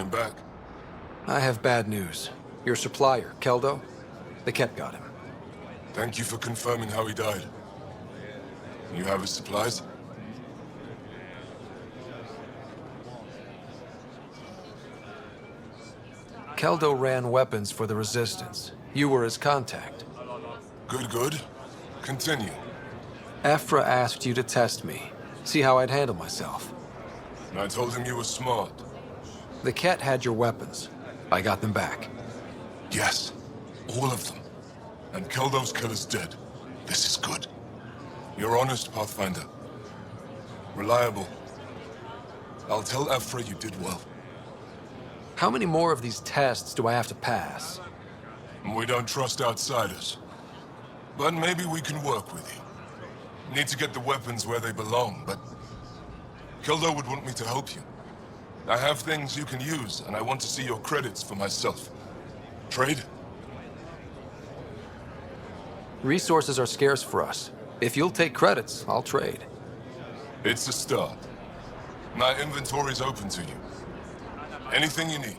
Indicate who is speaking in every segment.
Speaker 1: him back.
Speaker 2: I have bad news. Your supplier, Keldo, the Ket got him.
Speaker 1: Thank you for confirming how he died. You have his supplies?
Speaker 2: Keldo ran weapons for the Resistance. You were his contact.
Speaker 1: Good, good. Continue.
Speaker 2: Ephra asked you to test me, see how I'd handle myself.
Speaker 1: And I told him you were smart.
Speaker 2: The Ket had your weapons. I got them back.
Speaker 1: Yes, all of them. And Keldo's killer's dead. This is good. You're honest, Pathfinder. Reliable. I'll tell Ephra you did well.
Speaker 2: How many more of these tests do I have to pass?
Speaker 1: We don't trust outsiders. But maybe we can work with you. Need to get the weapons where they belong, but... Keldo would want me to help you. I have things you can use, and I want to see your credits for myself. Trade?
Speaker 2: Resources are scarce for us. If you'll take credits, I'll trade.
Speaker 1: It's a start. My inventory's open to you. Anything you need.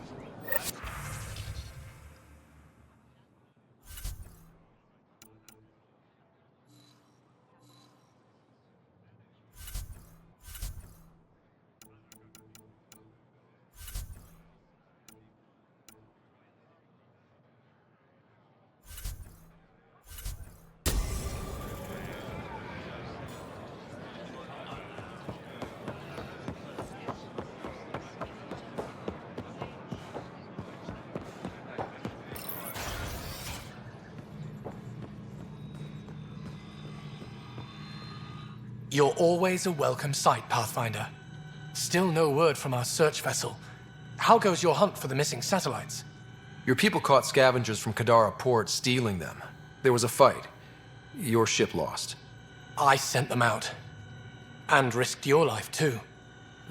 Speaker 3: You're always a welcome sight, Pathfinder. Still no word from our search vessel. How goes your hunt for the missing satellites?
Speaker 2: Your people caught scavengers from Kadara port stealing them. There was a fight. Your ship lost.
Speaker 3: I sent them out. And risked your life, too.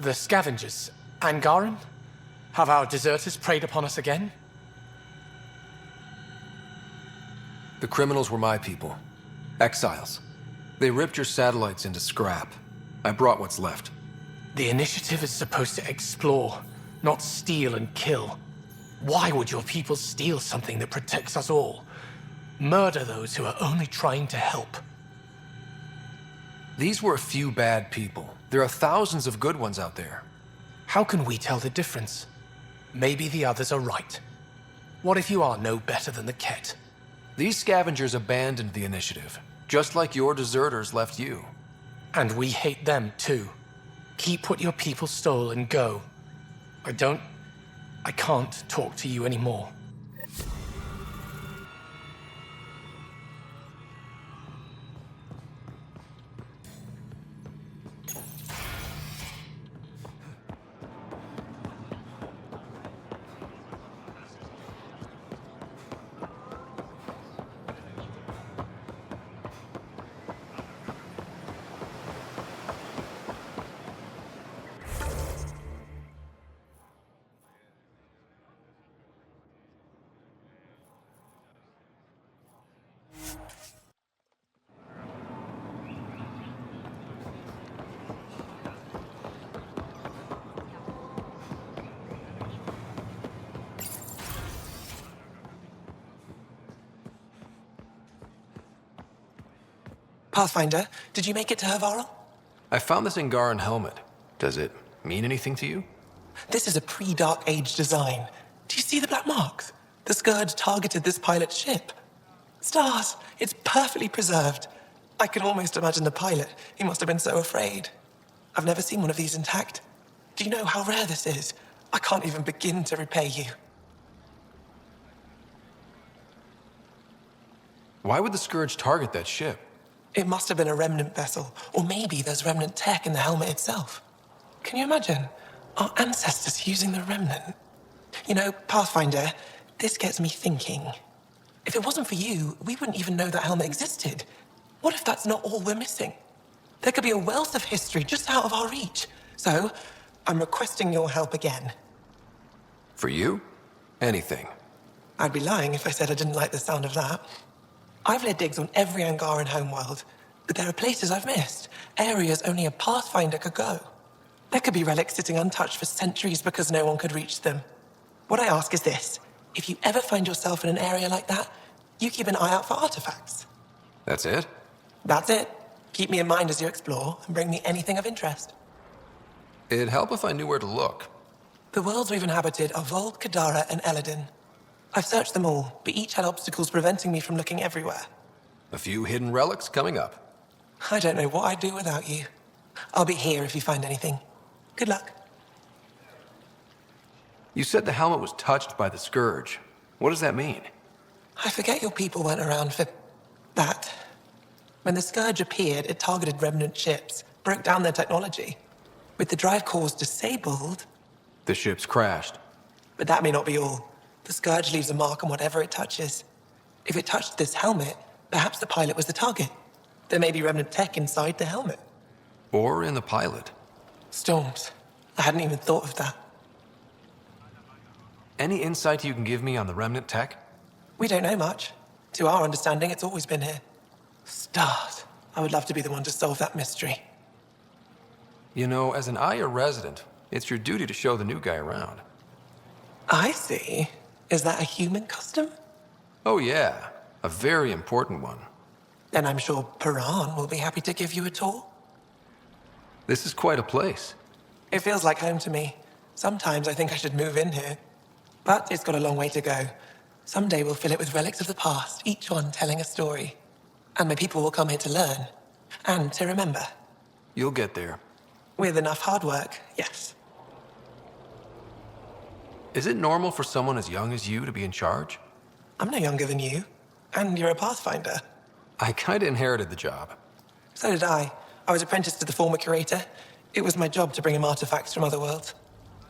Speaker 3: The scavengers, Angaran? Have our deserters preyed upon us again?
Speaker 2: The criminals were my people. Exiles. They ripped your satellites into scrap. I brought what's left.
Speaker 3: The initiative is supposed to explore, not steal and kill. Why would your people steal something that protects us all? Murder those who are only trying to help.
Speaker 2: These were a few bad people. There are thousands of good ones out there.
Speaker 3: How can we tell the difference? Maybe the others are right. What if you are no better than the Ket?
Speaker 2: These scavengers abandoned the initiative, just like your deserters left you.
Speaker 3: And we hate them too. Keep what your people stole and go. I can't talk to you anymore.
Speaker 4: Pathfinder, did you make it to Havarl?
Speaker 2: I found this Angaran helmet. Does it mean anything to you?
Speaker 4: This is a pre-Dark Age design. Do you see the black marks? The Scourge targeted this pilot's ship. Stars, it's perfectly preserved. I can almost imagine the pilot. He must have been so afraid. I've never seen one of these intact. Do you know how rare this is? I can't even begin to repay you.
Speaker 2: Why would the Scourge target that ship?
Speaker 4: It must have been a remnant vessel, or maybe there's remnant tech in the helmet itself. Can you imagine? Our ancestors using the remnant. You know, Pathfinder, this gets me thinking. If it wasn't for you, we wouldn't even know that helmet existed. What if that's not all we're missing? There could be a wealth of history just out of our reach. So, I'm requesting your help again.
Speaker 2: For you? Anything.
Speaker 4: I'd be lying if I said I didn't like the sound of that. I've led digs on every Angaran homeworld, but there are places I've missed, areas only a Pathfinder could go. There could be relics sitting untouched for centuries because no one could reach them. What I ask is this. If you ever find yourself in an area like that, you keep an eye out for artifacts.
Speaker 2: That's it?
Speaker 4: That's it. Keep me in mind as you explore and bring me anything of interest.
Speaker 2: It'd help if I knew where to look.
Speaker 4: The worlds we've inhabited are Vold, Kadara, and Eladin. I've searched them all, but each had obstacles preventing me from looking everywhere.
Speaker 2: A few hidden relics coming up.
Speaker 4: I don't know what I'd do without you. I'll be here if you find anything. Good luck.
Speaker 2: You said the helmet was touched by the Scourge. What does that mean?
Speaker 4: I forget your people weren't around for that. When the Scourge appeared, it targeted remnant ships, broke down their technology. With the drive cores disabled...
Speaker 2: The ships crashed.
Speaker 4: But that may not be all. The Scourge leaves a mark on whatever it touches. If it touched this helmet, perhaps the pilot was the target. There may be remnant tech inside the helmet.
Speaker 2: Or in the pilot.
Speaker 4: Storms. I hadn't even thought of that.
Speaker 2: Any insight you can give me on the remnant tech?
Speaker 4: We don't know much. To our understanding, it's always been here. Stars. I would love to be the one to solve that mystery.
Speaker 2: You know, as an Aya resident, it's your duty to show the new guy around.
Speaker 4: I see. Is that a human custom?
Speaker 2: Oh yeah, a very important one.
Speaker 4: Then I'm sure Paran will be happy to give you a tour.
Speaker 2: This is quite a place.
Speaker 4: It feels like home to me. Sometimes I think I should move in here. But it's got a long way to go. Someday we'll fill it with relics of the past, each one telling a story. And my people will come here to learn. And to remember.
Speaker 2: You'll get there.
Speaker 4: With enough hard work, yes.
Speaker 2: Is it normal for someone as young as you to be in charge?
Speaker 4: I'm no younger than you. And you're a Pathfinder.
Speaker 2: I kinda inherited the job.
Speaker 4: So did I. I was apprenticed to the former curator. It was my job to bring him artifacts from other worlds.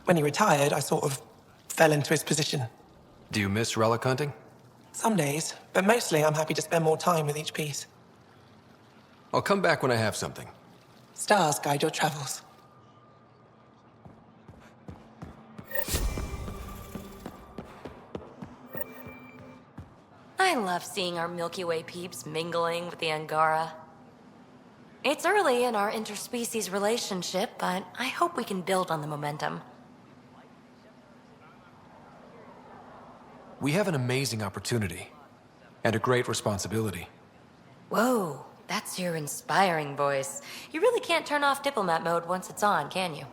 Speaker 4: When he retired, I sort of fell into his position.
Speaker 2: Do you miss relic hunting?
Speaker 4: Some days, but mostly I'm happy to spend more time with each piece.
Speaker 2: I'll come back when I have something.
Speaker 4: Stars guide your travels.
Speaker 5: I love seeing our Milky Way peeps mingling with the Angara. It's early in our interspecies relationship, but I hope we can build on the momentum.
Speaker 2: We have an amazing opportunity. And a great responsibility.
Speaker 5: Whoa, that's your inspiring voice. You really can't turn off diplomat mode once it's on, can you?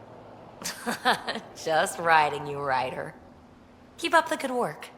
Speaker 5: Just riding you, Ryder. Keep up the good work.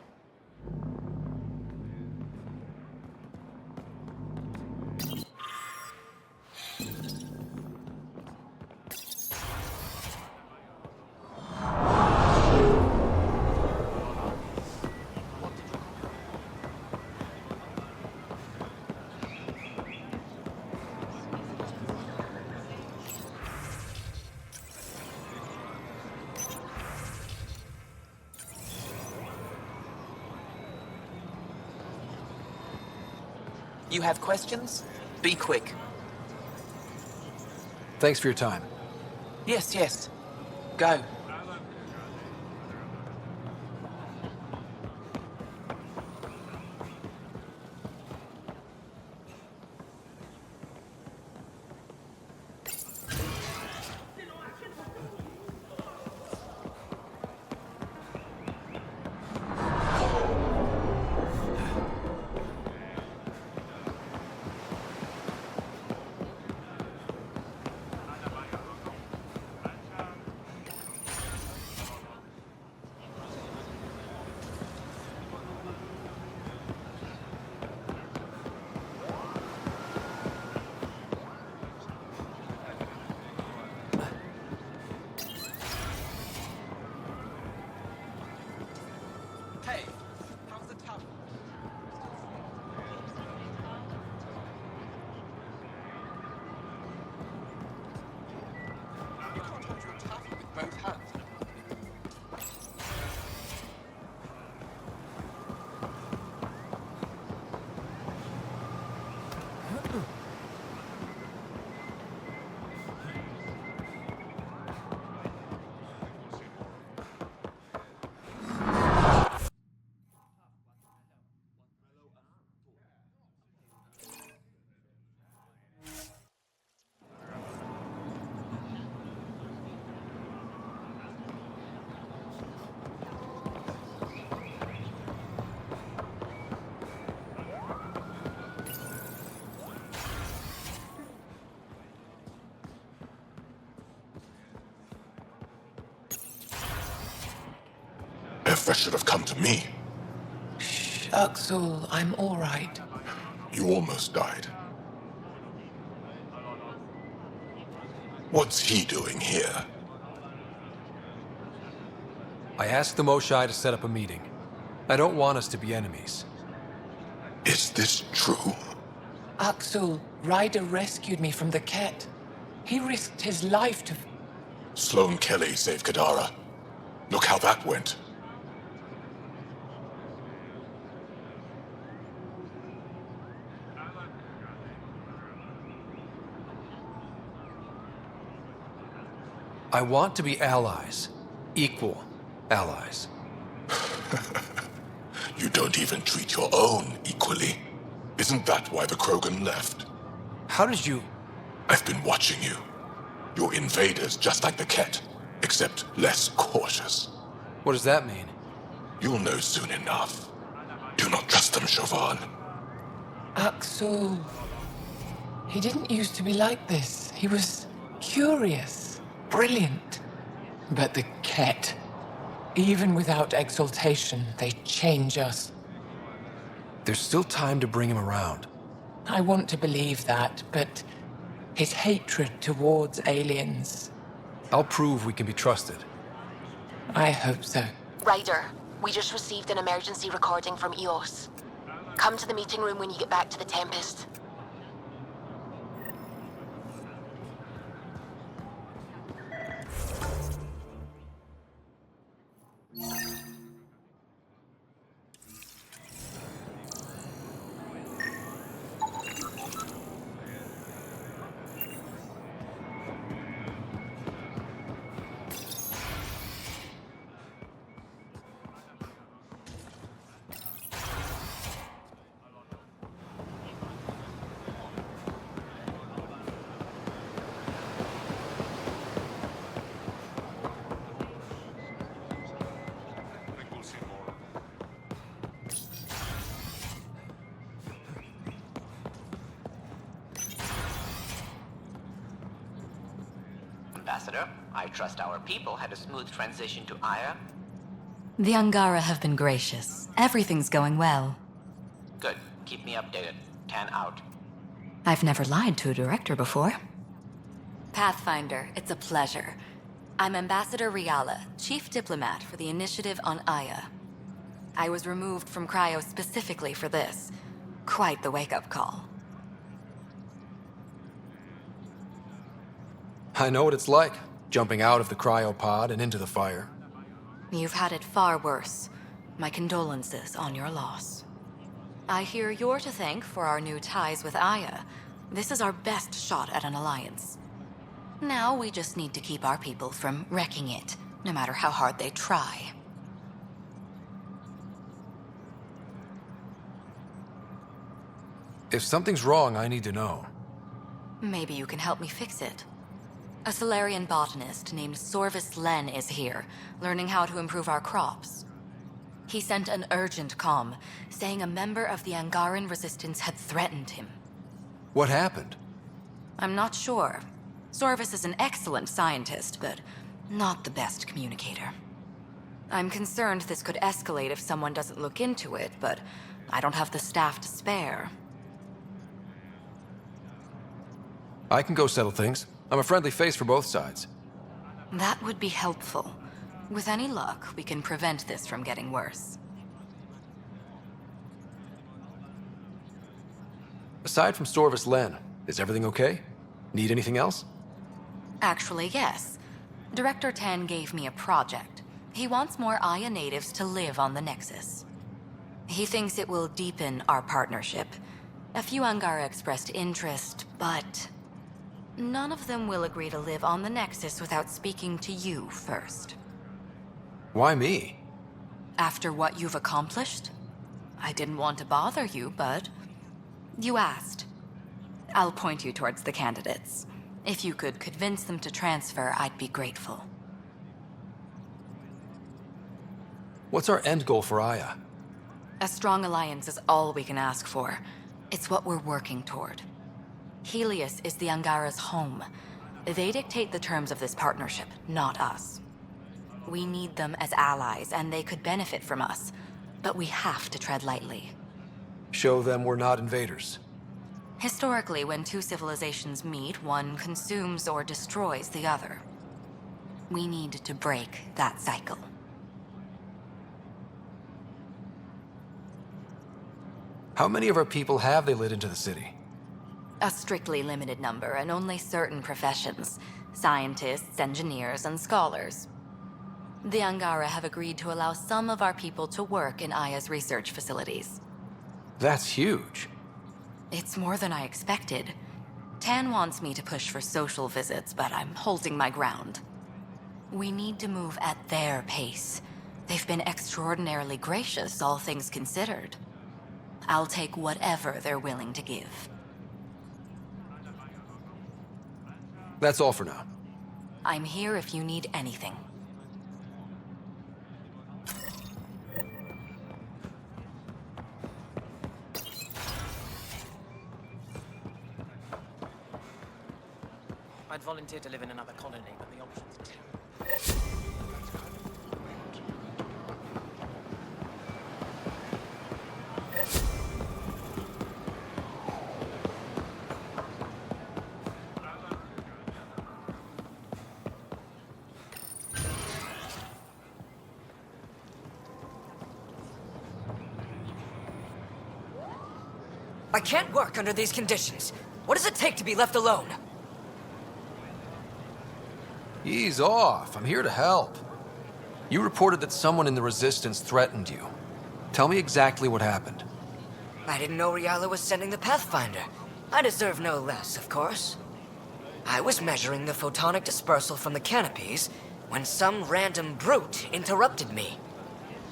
Speaker 4: You have questions? Be quick.
Speaker 2: Thanks for your time.
Speaker 4: Yes, yes. Go.
Speaker 1: Kefra should have come to me.
Speaker 4: Shh, Uxul, I'm all right.
Speaker 1: You almost died. What's he doing here?
Speaker 2: I asked the Moshai to set up a meeting. I don't want us to be enemies.
Speaker 1: Is this true?
Speaker 4: Uxul, Ryder rescued me from the Ket. He risked his life to...
Speaker 1: Sloane Kelly saved Kadara. Look how that went.
Speaker 2: I want to be allies. Equal allies.
Speaker 1: You don't even treat your own equally. Isn't that why the Krogan left?
Speaker 2: How did you...
Speaker 1: I've been watching you. You're invaders just like the Ket, except less cautious.
Speaker 2: What does that mean?
Speaker 1: You'll know soon enough. Do not trust them, Chauvin.
Speaker 4: Uxul. He didn't used to be like this. He was curious, brilliant. But the Ket, even without exaltation, they change us.
Speaker 2: There's still time to bring him around.
Speaker 4: I want to believe that, but his hatred towards aliens,
Speaker 2: I'll prove we can be trusted.
Speaker 4: I hope so.
Speaker 6: Ryder, we just received an emergency recording from EOS. Come to the meeting room when you get back to the Tempest.
Speaker 7: Ambassador, I trust our people had a smooth transition to Aya.
Speaker 5: The Angara have been gracious. Everything's going well.
Speaker 7: Good. Keep me updated. 10 out.
Speaker 5: I've never lied to a director before. Pathfinder, it's a pleasure. I'm Ambassador Riala, Chief Diplomat for the Initiative on Aya. I was removed from Cryo specifically for this. Quite the wake-up call.
Speaker 2: I know what it's like, jumping out of the cryopod and into the fire.
Speaker 5: You've had it far worse. My condolences on your loss. I hear you're to thank for our new ties with Aya. This is our best shot at an alliance. Now we just need to keep our people from wrecking it, no matter how hard they try.
Speaker 2: If something's wrong, I need to know.
Speaker 5: Maybe you can help me fix it. A Solarian botanist named Sorvis Len is here, learning how to improve our crops. He sent an urgent comm, saying a member of the Angaran resistance had threatened him.
Speaker 2: What happened?
Speaker 5: I'm not sure. Sorvis is an excellent scientist, but not the best communicator. I'm concerned this could escalate if someone doesn't look into it, but I don't have the staff to spare.
Speaker 2: I can go settle things. I'm a friendly face for both sides.
Speaker 5: That would be helpful. With any luck, we can prevent this from getting worse.
Speaker 2: Aside from Sorvis Len, is everything okay? Need anything else?
Speaker 5: Actually, yes. Director Tan gave me a project. He wants more Aya natives to live on the Nexus. He thinks it will deepen our partnership. A few Angara expressed interest, but none of them will agree to live on the Nexus without speaking to you first.
Speaker 2: Why me?
Speaker 5: After what you've accomplished? I didn't want to bother you, but you asked. I'll point you towards the candidates. If you could convince them to transfer, I'd be grateful.
Speaker 2: What's our end goal for Aya?
Speaker 5: A strong alliance is all we can ask for. It's what we're working toward. Helios is the Angara's home. They dictate the terms of this partnership, not us. We need them as allies, and they could benefit from us. But we have to tread lightly.
Speaker 2: Show them we're not invaders.
Speaker 5: Historically, when two civilizations meet, one consumes or destroys the other. We need to break that cycle.
Speaker 2: How many of our people have they let into the city?
Speaker 5: A strictly limited number, and only certain professions. Scientists, engineers, and scholars. The Angara have agreed to allow some of our people to work in Aya's research facilities.
Speaker 2: That's huge.
Speaker 5: It's more than I expected. Tan wants me to push for social visits, but I'm holding my ground. We need to move at their pace. They've been extraordinarily gracious, all things considered. I'll take whatever they're willing to give.
Speaker 2: That's all for now.
Speaker 5: I'm here if you need anything.
Speaker 8: I'd volunteer to live in another colony, but the options are terrible.
Speaker 9: I can't work under these conditions. What does it take to be left alone?
Speaker 2: Ease off. I'm here to help. You reported that someone in the Resistance threatened you. Tell me exactly what happened.
Speaker 9: I didn't know Riala was sending the Pathfinder. I deserve no less, of course. I was measuring the photonic dispersal from the canopies when some random brute interrupted me.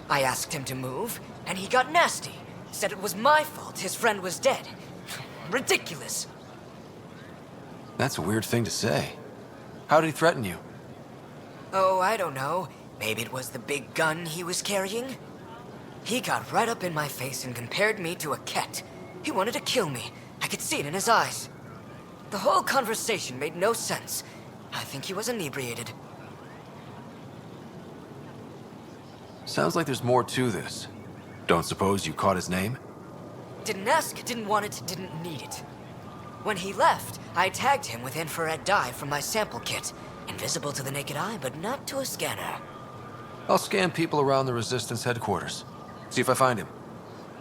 Speaker 9: I asked him to move, and he got nasty. Said it was my fault his friend was dead. Ridiculous.
Speaker 2: That's a weird thing to say. How did he threaten you?
Speaker 9: Oh, I don't know. Maybe it was the big gun he was carrying? He got right up in my face and compared me to a cat. He wanted to kill me. I could see it in his eyes. The whole conversation made no sense. I think he was inebriated.
Speaker 2: Sounds like there's more to this. Don't suppose you caught his name?
Speaker 9: Didn't ask, didn't want it, didn't need it. When he left, I tagged him with infrared dye from my sample kit. Invisible to the naked eye, but not to a scanner.
Speaker 2: I'll scan people around the Resistance headquarters. See if I find him.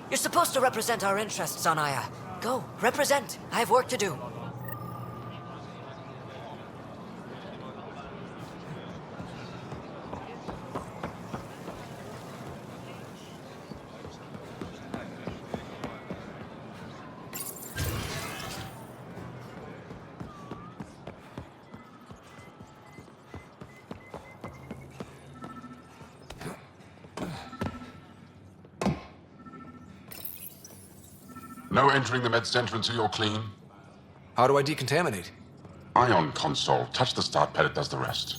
Speaker 9: You're supposed to represent our interests on Aya. Go, represent. I have work to do.
Speaker 10: No entering the med center until you're clean.
Speaker 2: How do I decontaminate?
Speaker 10: Ion console. Touch the start pad, it does the rest.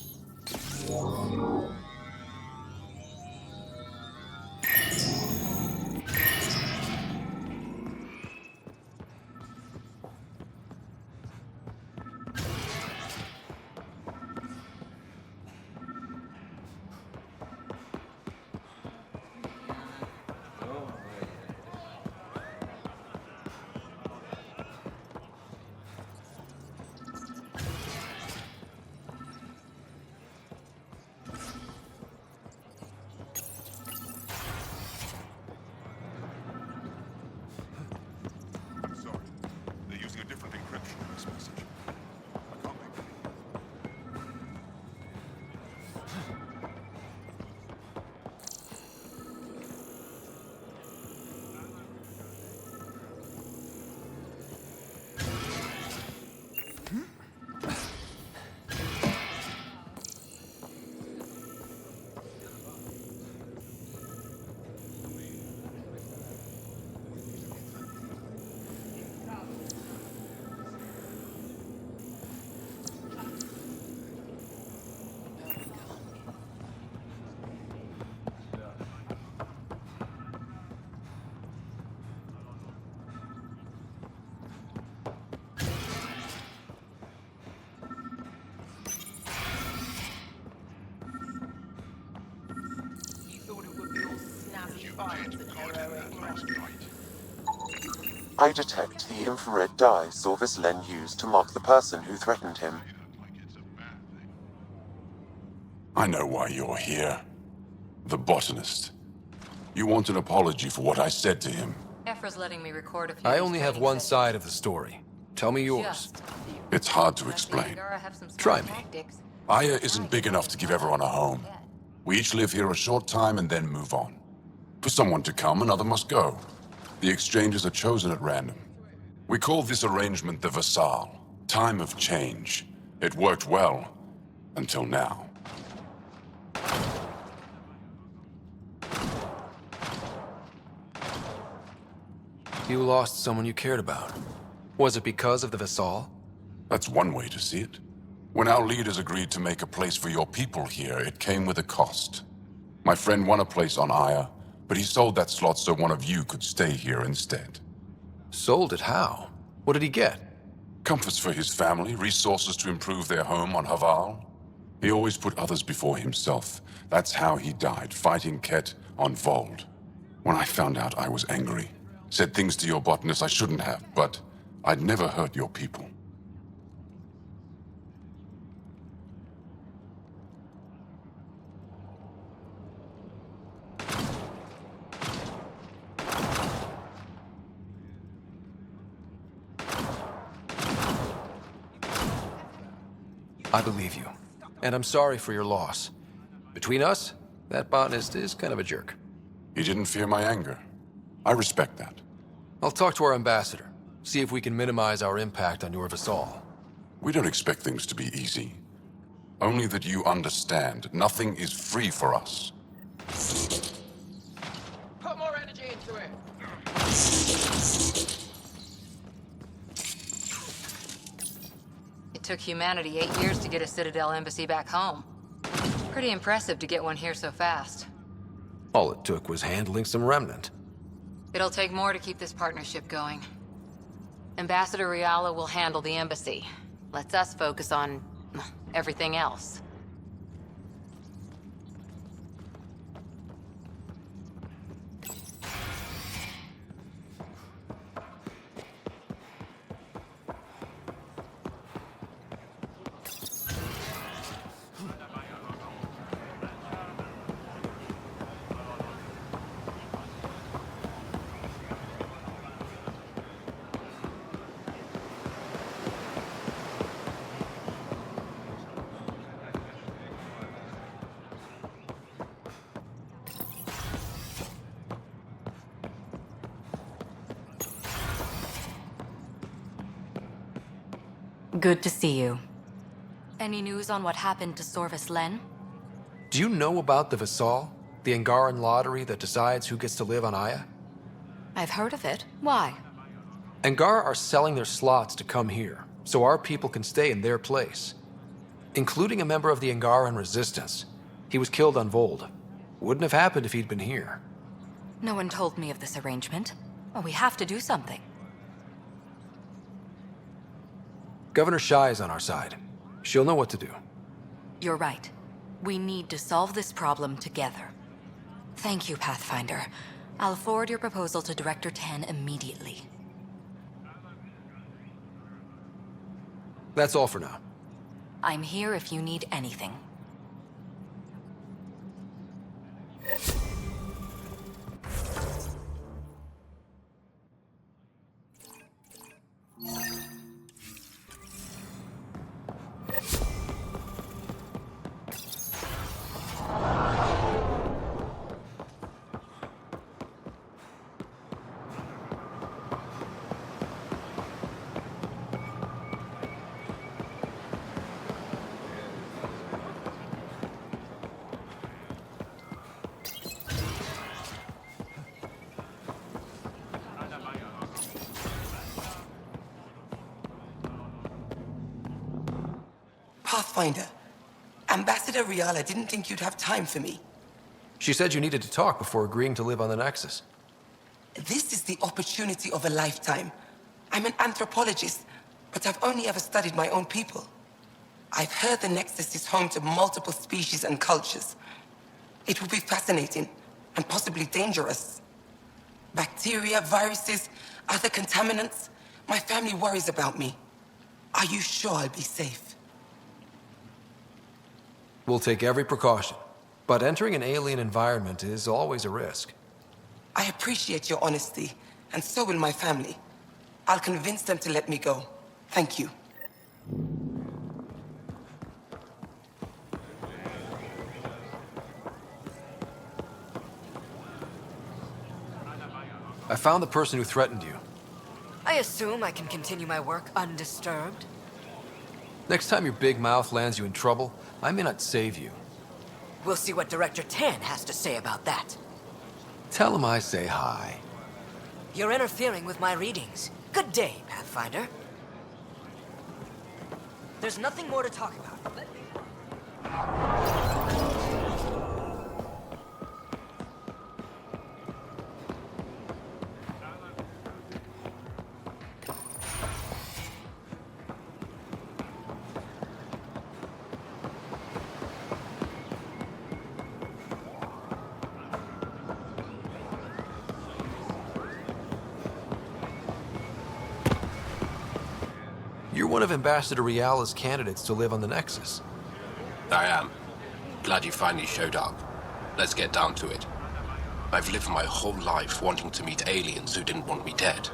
Speaker 11: I detect the infrared dye Sorvis Len used to mark the person who threatened him.
Speaker 10: I know why you're here. The botanist. You want an apology for what I said to him.
Speaker 5: Ephra's letting me record a few.
Speaker 2: I only have one side of the story. Tell me yours.
Speaker 10: It's hard to explain.
Speaker 2: Try me.
Speaker 10: Aya isn't big enough to give everyone a home. We each live here a short time and then move on. For someone to come, another must go. The exchanges are chosen at random. We call this arrangement the Vassal, time of change. It worked well, until now.
Speaker 2: You lost someone you cared about. Was it because of the Vassal?
Speaker 10: That's one way to see it. When our leaders agreed to make a place for your people here, it came with a cost. My friend won a place on Aya, but he sold that slot so one of you could stay here instead.
Speaker 2: Sold it how? What did he get?
Speaker 10: Comforts for his family, resources to improve their home on Haval. He always put others before himself. That's how he died, fighting Ket on Vold. When I found out, I was angry. Said things to your botanist I shouldn't have, but I'd never hurt your people.
Speaker 2: I believe you. And I'm sorry for your loss. Between us, that botanist is kind of a jerk.
Speaker 10: He didn't fear my anger. I respect that.
Speaker 2: I'll talk to our ambassador. See if we can minimize our impact on your Vassal.
Speaker 10: We don't expect things to be easy. Only that you understand, nothing is free for us.
Speaker 8: Put more energy into it.
Speaker 5: It took humanity 8 years to get a Citadel embassy back home. Pretty impressive to get one here so fast.
Speaker 2: All it took was handling some remnant.
Speaker 5: It'll take more to keep this partnership going. Ambassador Riala will handle the embassy. Lets us focus on everything else. Good to see you. Any news on what happened to Sorvis Len?
Speaker 2: Do you know about the Vassal? The Angaran lottery that decides who gets to live on Aya?
Speaker 5: I've heard of it. Why?
Speaker 2: Angara are selling their slots to come here, so our people can stay in their place. Including a member of the Angaran resistance. He was killed on Vold. Wouldn't have happened if he'd been here.
Speaker 5: No one told me of this arrangement. Well, we have to do something.
Speaker 2: Governor Shai is on our side. She'll know what to do.
Speaker 5: You're right. We need to solve this problem together. Thank you, Pathfinder. I'll forward your proposal to Director 10 immediately.
Speaker 2: That's all for now.
Speaker 5: I'm here if you need anything.
Speaker 4: Pathfinder, Ambassador Riala didn't think you'd have time for me.
Speaker 2: She said you needed to talk before agreeing to live on the Nexus.
Speaker 4: This is the opportunity of a lifetime. I'm an anthropologist, but I've only ever studied my own people. I've heard the Nexus is home to multiple species and cultures. It will be fascinating, and possibly dangerous. Bacteria, viruses, other contaminants. My family worries about me. Are you sure I'll be safe?
Speaker 2: We'll take every precaution, but entering an alien environment is always a risk.
Speaker 4: I appreciate your honesty, and so will my family. I'll convince them to let me go. Thank you.
Speaker 2: I found the person who threatened you.
Speaker 9: I assume I can continue my work undisturbed?
Speaker 2: Next time your big mouth lands you in trouble, I may not save you.
Speaker 9: We'll see what Director Tan has to say about that.
Speaker 2: Tell him I say hi.
Speaker 9: You're interfering with my readings. Good day, Pathfinder. There's nothing more to talk about.
Speaker 2: You're one of Ambassador Riala's candidates to live on the Nexus.
Speaker 12: I am. Glad you finally showed up. Let's get down to it. I've lived my whole life wanting to meet aliens who didn't want me dead.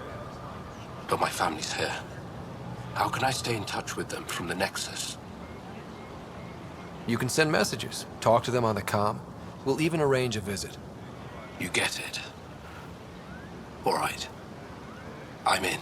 Speaker 12: But my family's here. How can I stay in touch with them from the Nexus?
Speaker 2: You can send messages, talk to them on the comm. We'll even arrange a visit.
Speaker 12: You get it. All right. I'm in.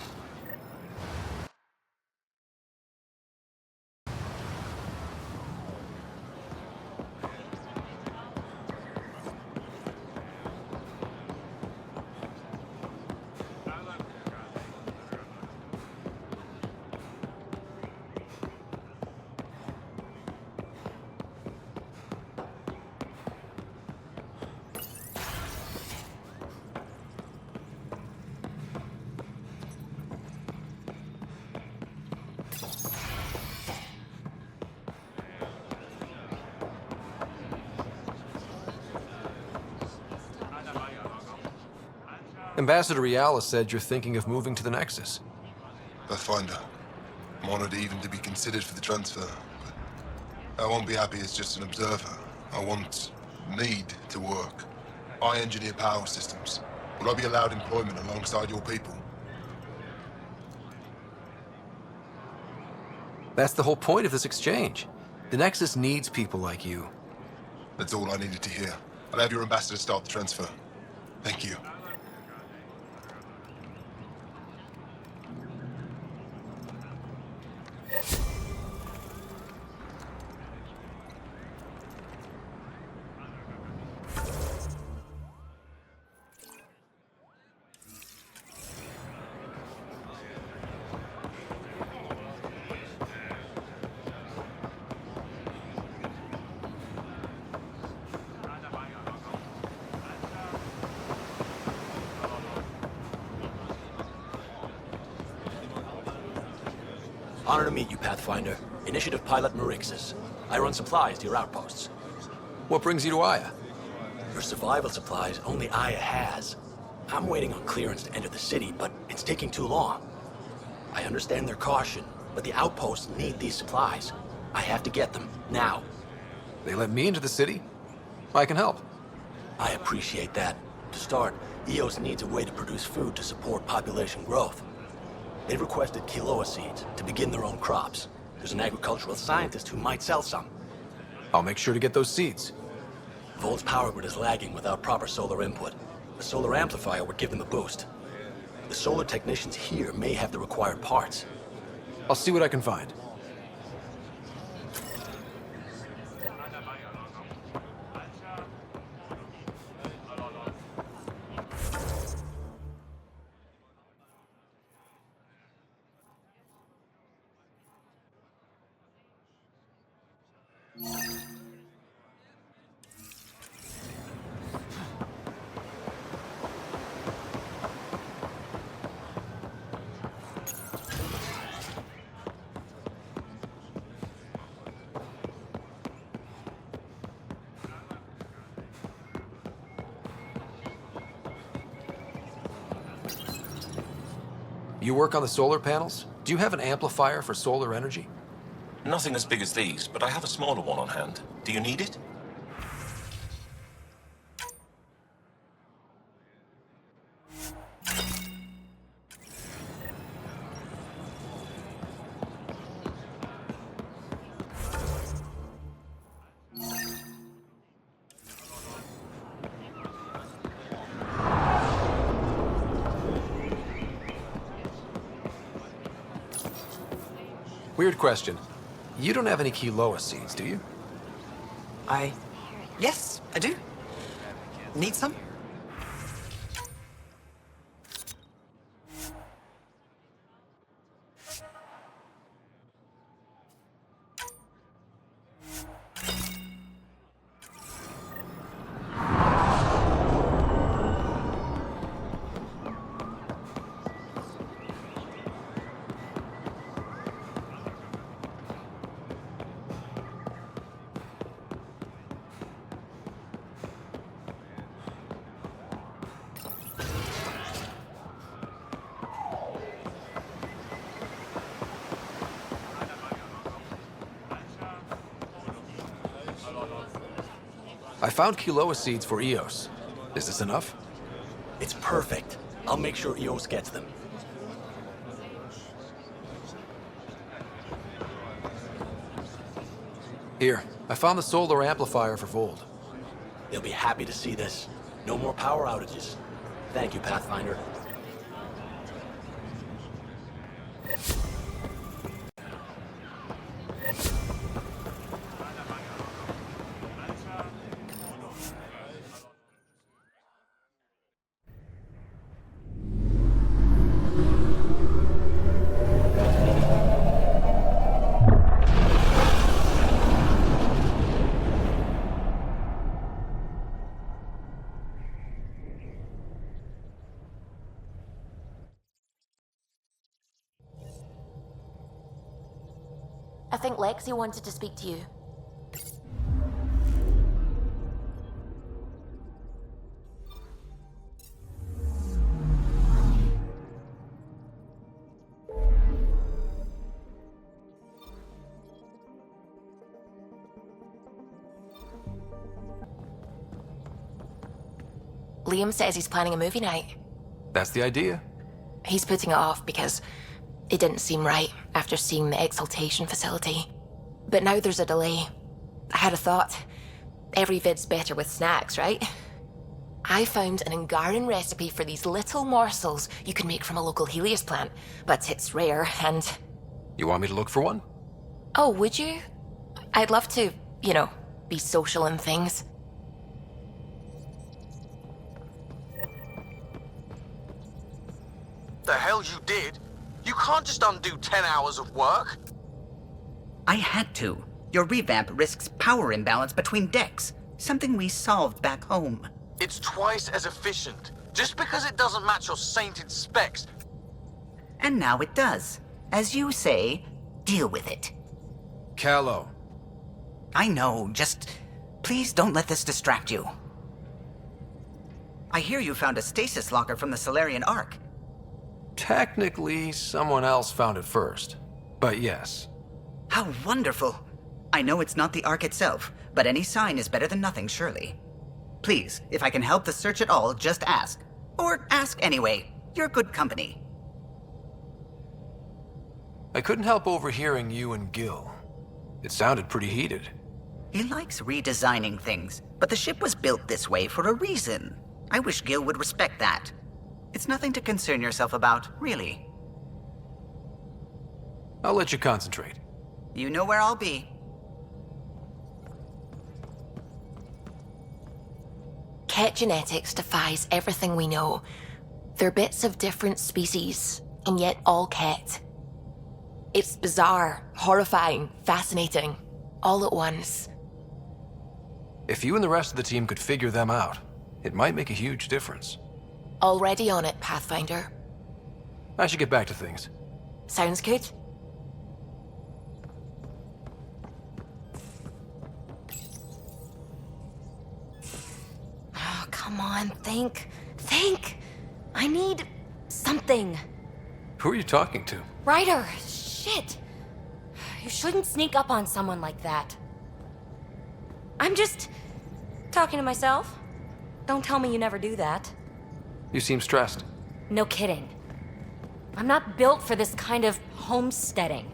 Speaker 2: Ambassador Riala said you're thinking of moving to the Nexus.
Speaker 1: Pathfinder. I'm honored even to be considered for the transfer, but I won't be happy as just an observer. I need to work. I engineer power systems. Will I be allowed employment alongside your people?
Speaker 2: That's the whole point of this exchange. The Nexus needs people like you.
Speaker 1: That's all I needed to hear. I'll have your ambassador start the transfer. Thank you.
Speaker 8: Honor to meet you, Pathfinder. Initiative Pilot Marixus. I run supplies to your outposts.
Speaker 2: What brings you to Aya?
Speaker 8: Your survival supplies only Aya has. I'm waiting on clearance to enter the city, but it's taking too long. I understand their caution, but the outposts need these supplies. I have to get them, now.
Speaker 2: They let me into the city? I can help.
Speaker 8: I appreciate that. To start, EOS needs a way to produce food to support population growth. They've requested quinoa seeds to begin their own crops. There's an agricultural scientist who might sell some.
Speaker 2: I'll make sure to get those seeds.
Speaker 8: Volt's power grid is lagging without proper solar input. A solar amplifier would give them a boost. The solar technicians here may have the required parts.
Speaker 2: I'll see what I can find. You work on the solar panels? Do you have an amplifier for solar energy?
Speaker 13: Nothing as big as these, but I have a smaller one on hand. Do you need it?
Speaker 2: Weird question. You don't have any Quiloa seeds, do you?
Speaker 14: Yes, I do. Need some?
Speaker 2: I found Quiloa seeds for Eos. Is this enough?
Speaker 8: It's perfect. I'll make sure Eos gets them.
Speaker 2: Here, I found the solar amplifier for Vold.
Speaker 8: They'll be happy to see this. No more power outages. Thank you, Pathfinder.
Speaker 6: I think Lexi wanted to speak to you. Liam says he's planning a movie night.
Speaker 2: That's the idea.
Speaker 6: He's putting it off because it didn't seem right after seeing the exaltation facility. But now there's a delay. I had a thought. Every vid's better with snacks, right? I found an Angaran recipe for these little morsels you can make from a local Helios plant, but it's rare and...
Speaker 2: You want me to look for one?
Speaker 6: Oh, would you? I'd love to, be social and things.
Speaker 15: The hell you did? You can't just undo 10 hours of work.
Speaker 14: I had to. Your revamp risks power imbalance between decks, something we solved back home.
Speaker 15: It's twice as efficient. Just because it doesn't match your sainted specs.
Speaker 14: And now it does. As you say, deal with it.
Speaker 2: Callow.
Speaker 14: I know, just please don't let this distract you. I hear you found a stasis locker from the Solarian Ark.
Speaker 2: Technically, someone else found it first. But yes.
Speaker 14: How wonderful. I know it's not the Ark itself, but any sign is better than nothing, surely. Please, if I can help the search at all, just ask. Or ask anyway. You're good company.
Speaker 2: I couldn't help overhearing you and Gil. It sounded pretty heated.
Speaker 14: He likes redesigning things, but the ship was built this way for a reason. I wish Gil would respect that. It's nothing to concern yourself about, really.
Speaker 2: I'll let you concentrate.
Speaker 14: You know where I'll be.
Speaker 6: Ket genetics defies everything we know. They're bits of different species, and yet all Ket. It's bizarre, horrifying, fascinating, all at once.
Speaker 2: If you and the rest of the team could figure them out, it might make a huge difference.
Speaker 6: Already on it, Pathfinder.
Speaker 2: I should get back to things.
Speaker 6: Sounds good. Come on, think. I need something.
Speaker 2: Who are you talking to?
Speaker 5: Ryder, shit! You shouldn't sneak up on someone like that. I'm just talking to myself. Don't tell me you never do that.
Speaker 2: You seem stressed.
Speaker 5: No kidding. I'm not built for this kind of homesteading.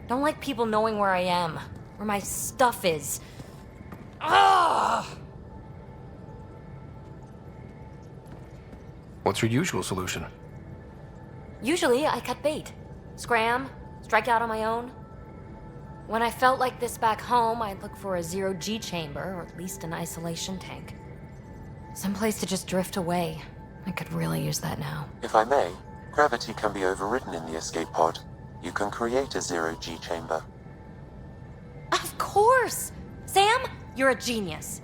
Speaker 5: Don't like people knowing where I am, where my stuff is. Ugh!
Speaker 2: What's your usual solution?
Speaker 5: Usually, I cut bait. Scram, strike out on my own. When I felt like this back home, I'd look for a zero-G chamber, or at least an isolation tank. Someplace to just drift away. I could really use that now.
Speaker 11: If I may, gravity can be overridden in the escape pod. You can create a zero-G chamber.
Speaker 5: Of course! Sam, you're a genius.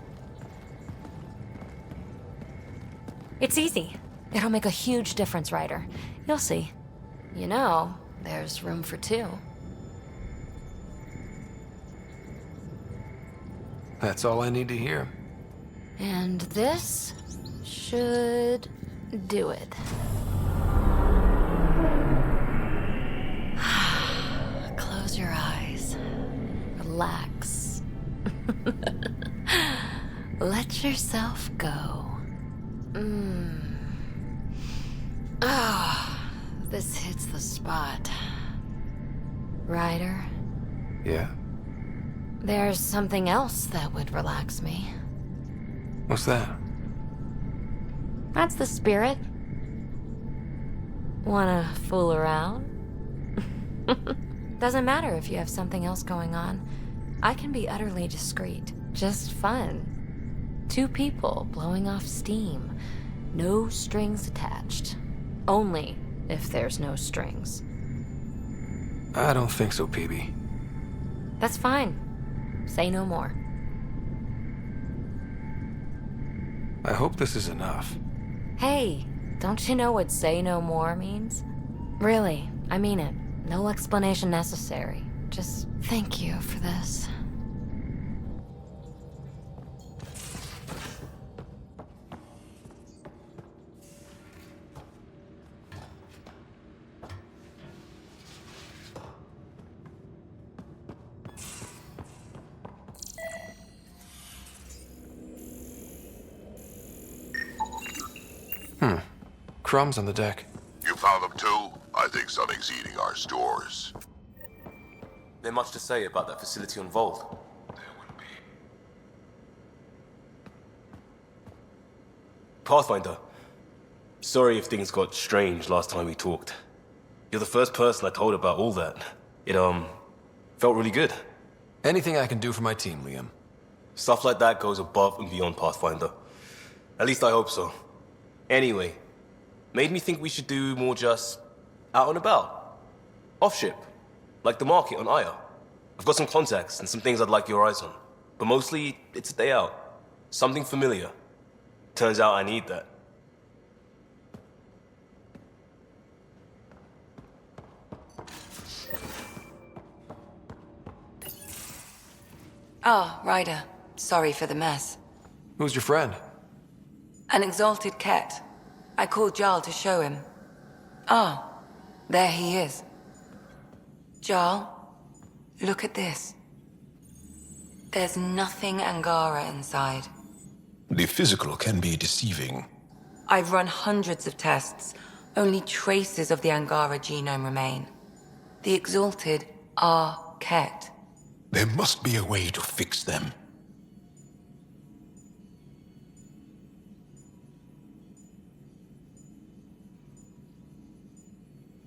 Speaker 5: It's easy. It'll make a huge difference, Ryder. You'll see. You know, there's room for two.
Speaker 2: That's all I need to hear.
Speaker 5: And this should do it. Close your eyes. Relax. Let yourself go. This hits the spot. Ryder?
Speaker 2: Yeah?
Speaker 5: There's something else that would relax me.
Speaker 2: What's that?
Speaker 5: That's the spirit. Wanna fool around? Doesn't matter if you have something else going on. I can be utterly discreet. Just fun. Two people blowing off steam. No strings attached. Only if there's no strings.
Speaker 2: I don't think so, PB.
Speaker 5: That's fine. Say no more.
Speaker 2: I hope this is enough.
Speaker 5: Hey, don't you know what say no more means? Really, I mean it. No explanation necessary. Just thank you for this.
Speaker 2: Crumbs on the deck.
Speaker 16: You found them too? I think something's eating our stores.
Speaker 17: There much to say about that facility on Vold?
Speaker 16: There would be.
Speaker 17: Pathfinder. Sorry if things got strange last time we talked. You're the first person I told about all that. It, felt really good.
Speaker 2: Anything I can do for my team, Liam.
Speaker 17: Stuff like that goes above and beyond Pathfinder. At least I hope so. Anyway, made me think we should do more just out and about. Off-ship, like the market on Aya. I've got some contacts and some things I'd like your eyes on. But mostly, it's a day out. Something familiar. Turns out I need that.
Speaker 18: Ah, Ryder. Sorry for the mess.
Speaker 2: Who's your friend?
Speaker 18: An exalted cat. I called Jarl to show him. Ah, there he is. Jarl, look at this. There's nothing Angara inside.
Speaker 19: The physical can be deceiving.
Speaker 18: I've run hundreds of tests. Only traces of the Angara genome remain. The exalted are Ket.
Speaker 19: There must be a way to fix them.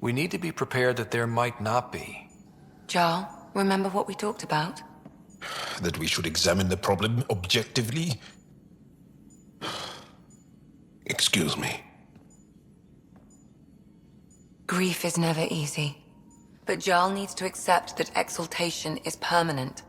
Speaker 2: We need to be prepared that there might not be.
Speaker 18: Jarl, remember what we talked about?
Speaker 19: That we should examine the problem objectively? Excuse me.
Speaker 18: Grief is never easy. But Jarl needs to accept that exaltation is permanent.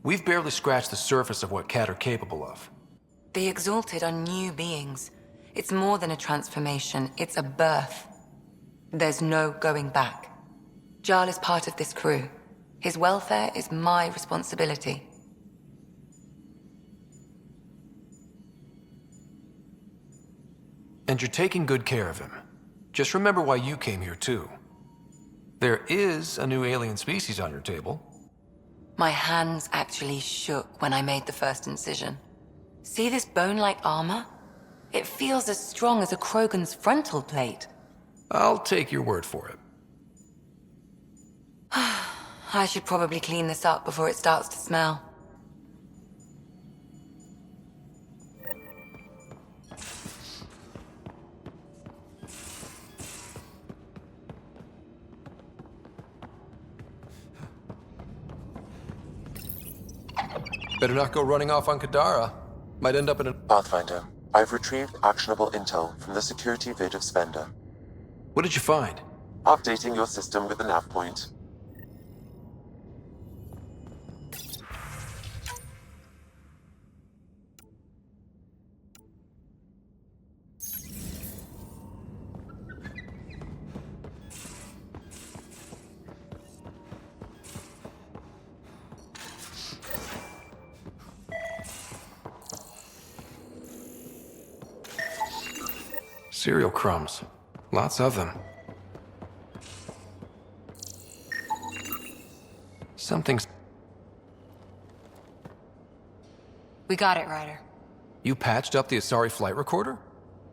Speaker 2: We've barely scratched the surface of what Cat are capable of.
Speaker 18: The exalted are new beings. It's more than a transformation, it's a birth. There's no going back. Jarl is part of this crew. His welfare is my responsibility.
Speaker 2: And you're taking good care of him. Just remember why you came here, too. There is a new alien species on your table.
Speaker 18: My hands actually shook when I made the first incision. See this bone-like armor? It feels as strong as a Krogan's frontal plate.
Speaker 2: I'll take your word for it.
Speaker 18: I should probably clean this up before it starts to smell.
Speaker 2: Better not go running off on Kadara. Might end up in a...
Speaker 11: Pathfinder, I've retrieved actionable intel from the security vid of Spender.
Speaker 2: What did you find?
Speaker 11: Updating your system with the nav point.
Speaker 2: Cereal crumbs. Lots of them. Something's...
Speaker 20: We got it, Ryder.
Speaker 2: You patched up the Asari flight recorder?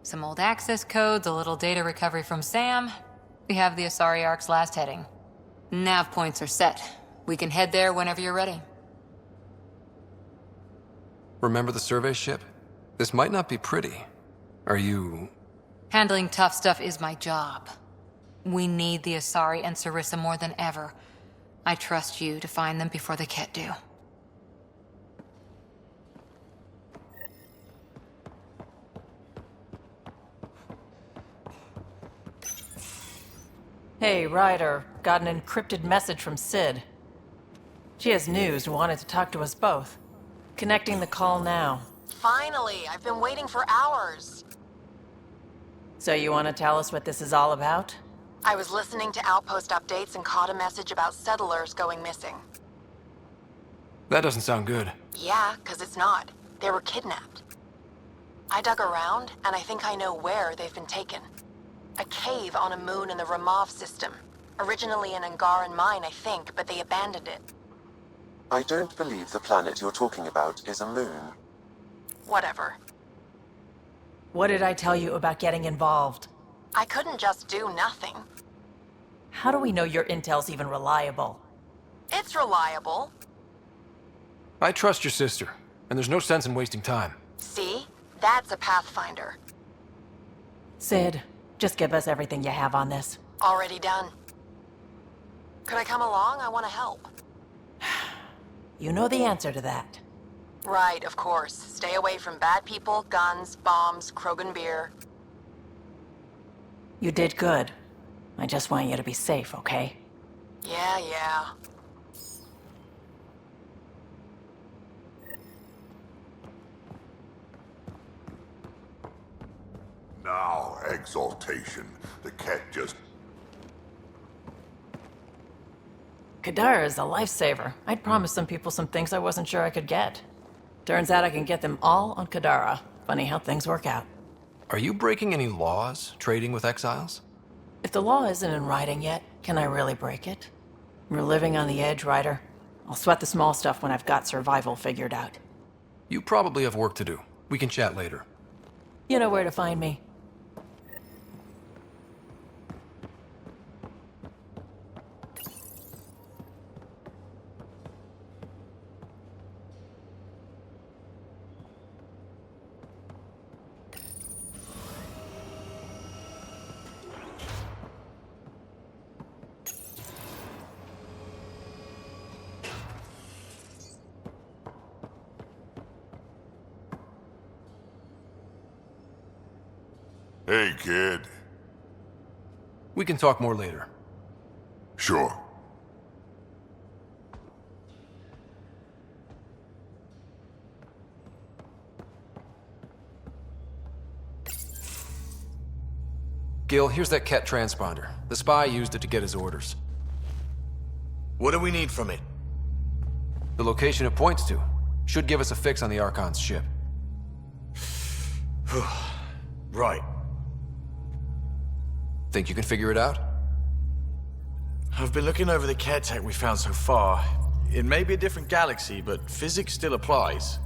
Speaker 20: Some old access codes, a little data recovery from Sam. We have the Asari Ark's last heading. Nav points are set. We can head there whenever you're ready.
Speaker 2: Remember the survey ship? This might not be pretty. Are you...
Speaker 20: Handling tough stuff is my job. We need the Asari and Sarissa more than ever. I trust you to find them before the Ket do.
Speaker 21: Hey, Ryder. Got an encrypted message from Sid. She has news and wanted to talk to us both. Connecting the call now.
Speaker 22: Finally! I've been waiting for hours.
Speaker 21: So you want to tell us what this is all about?
Speaker 22: I was listening to Outpost updates and caught a message about settlers going missing.
Speaker 2: That doesn't sound good.
Speaker 22: Yeah, 'cause it's not. They were kidnapped. I dug around, and I think I know where they've been taken. A cave on a moon in the Ramov system. Originally an Angaran mine, I think, but they abandoned it.
Speaker 11: I don't believe the planet you're talking about is a moon.
Speaker 22: Whatever.
Speaker 21: What did I tell you about getting involved?
Speaker 22: I couldn't just do nothing.
Speaker 21: How do we know your intel's even reliable?
Speaker 22: It's reliable.
Speaker 2: I trust your sister, and there's no sense in wasting time.
Speaker 22: See? That's a Pathfinder.
Speaker 21: Sid, just give us everything you have on this.
Speaker 22: Already done. Could I come along? I want to help.
Speaker 21: You know the answer to that.
Speaker 22: Right, of course. Stay away from bad people, guns, bombs, Krogan beer.
Speaker 21: You did good. I just want you to be safe, okay?
Speaker 22: Yeah.
Speaker 16: Now, exaltation. The cat just...
Speaker 21: Kadara is a lifesaver. I'd promised some people some things I wasn't sure I could get. Turns out I can get them all on Kadara. Funny how things work out.
Speaker 2: Are you breaking any laws, trading with exiles?
Speaker 21: If the law isn't in writing yet, can I really break it? We're living on the edge, Ryder. I'll sweat the small stuff when I've got survival figured out.
Speaker 2: You probably have work to do. We can chat later.
Speaker 21: You know where to find me.
Speaker 16: Hey, kid.
Speaker 2: We can talk more later.
Speaker 16: Sure.
Speaker 2: Gil, here's that Ket transponder. The spy used it to get his orders.
Speaker 15: What do we need from it?
Speaker 2: The location it points to should give us a fix on the Archon's ship.
Speaker 15: Right.
Speaker 2: Think you can figure it out?
Speaker 15: I've been looking over the care tech we found so far. It may be a different galaxy, but physics still applies.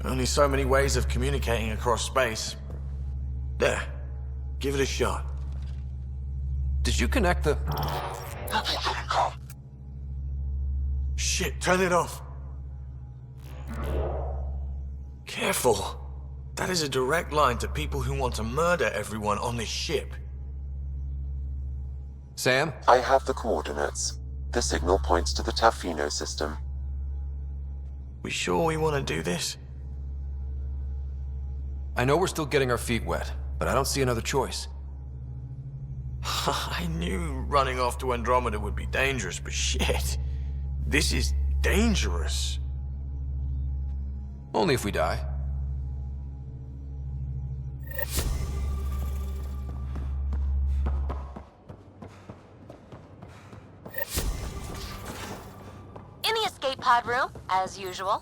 Speaker 15: Only so many ways of communicating across space. There. Give it a shot.
Speaker 2: Did you connect the...
Speaker 15: Shit, turn it off. Careful. That is a direct line to people who want to murder everyone on this ship.
Speaker 2: Sam?
Speaker 11: I have the coordinates. The signal points to the Tafino system.
Speaker 15: We sure we want to do this?
Speaker 2: I know we're still getting our feet wet, but I don't see another choice.
Speaker 15: I knew running off to Andromeda would be dangerous, but shit. This is dangerous.
Speaker 2: Only if we die.
Speaker 22: In the escape pod room, as usual.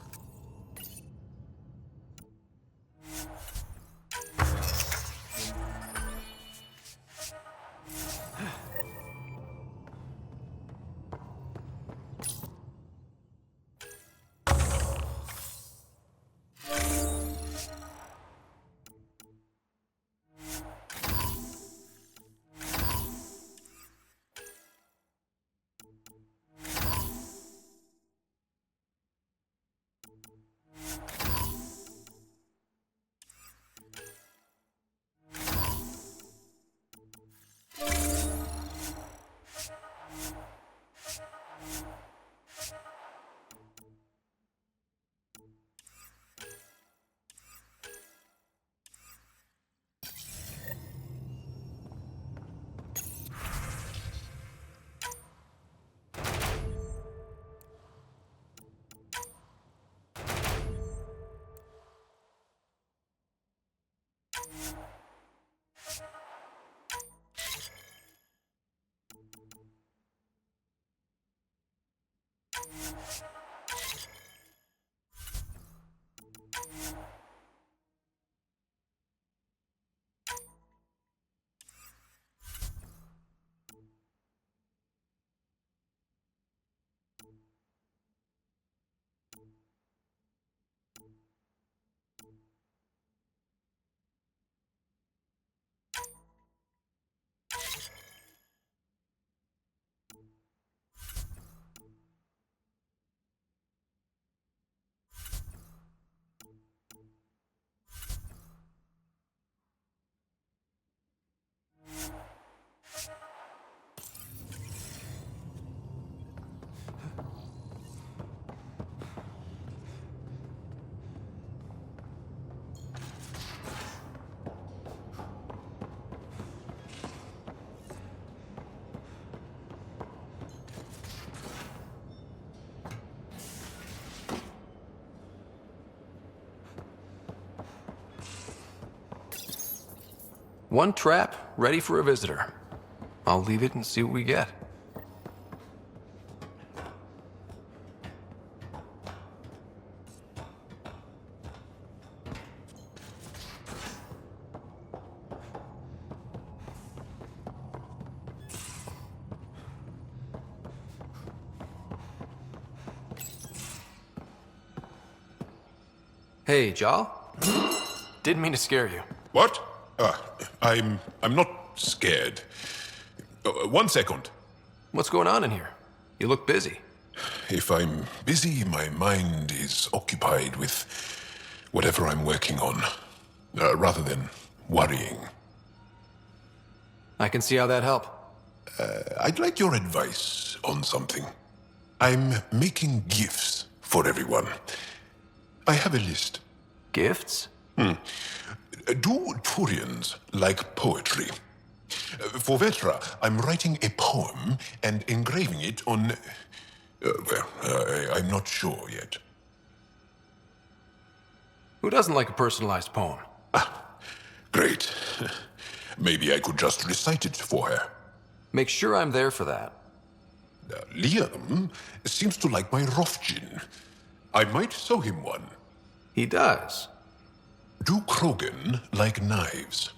Speaker 2: One trap, ready for a visitor. I'll leave it and see what we get. Hey, Jal? Didn't mean to scare you.
Speaker 19: What? I'm not scared. 1 second.
Speaker 2: What's going on in here? You look busy.
Speaker 19: If I'm busy, my mind is occupied with whatever I'm working on, rather than worrying.
Speaker 2: I can see how that helped.
Speaker 19: I'd like your advice on something. I'm making gifts for everyone. I have a list.
Speaker 2: Gifts?
Speaker 19: Do Turians like poetry? For Vetra, I'm writing a poem and engraving it on... I'm not sure yet.
Speaker 2: Who doesn't like a personalized poem?
Speaker 19: Great. Maybe I could just recite it for her.
Speaker 2: Make sure I'm there for that.
Speaker 19: Liam seems to like my Rofgin. I might sew him one.
Speaker 2: He does.
Speaker 19: Do Krogan like knives?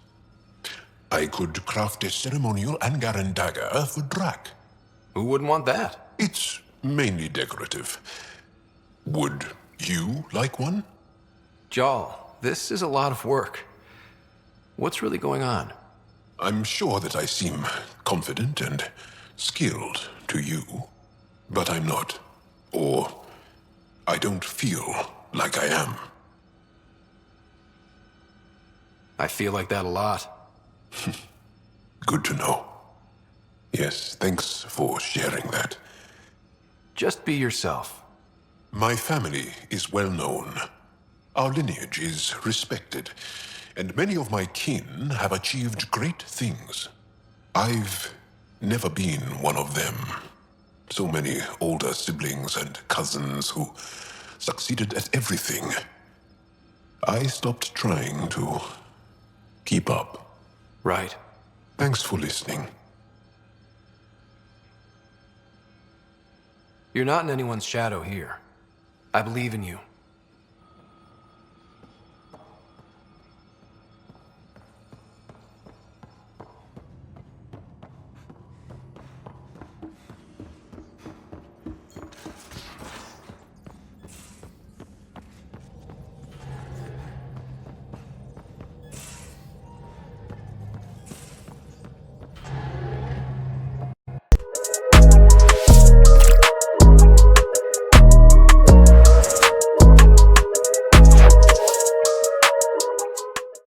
Speaker 19: I could craft a ceremonial Angaran dagger for Drac.
Speaker 2: Who wouldn't want that?
Speaker 19: It's mainly decorative. Would you like one?
Speaker 2: Jarl, this is a lot of work. What's really going on?
Speaker 19: I'm sure that I seem confident and skilled to you, but I'm not. Or I don't feel like I am.
Speaker 2: I feel like that a lot.
Speaker 19: Good to know. Yes, thanks for sharing that.
Speaker 2: Just be yourself.
Speaker 19: My family is well known. Our lineage is respected, and many of my kin have achieved great things. I've never been one of them. So many older siblings and cousins who succeeded at everything. I stopped trying to keep up.
Speaker 2: Right.
Speaker 19: Thanks for listening.
Speaker 2: You're not in anyone's shadow here. I believe in you.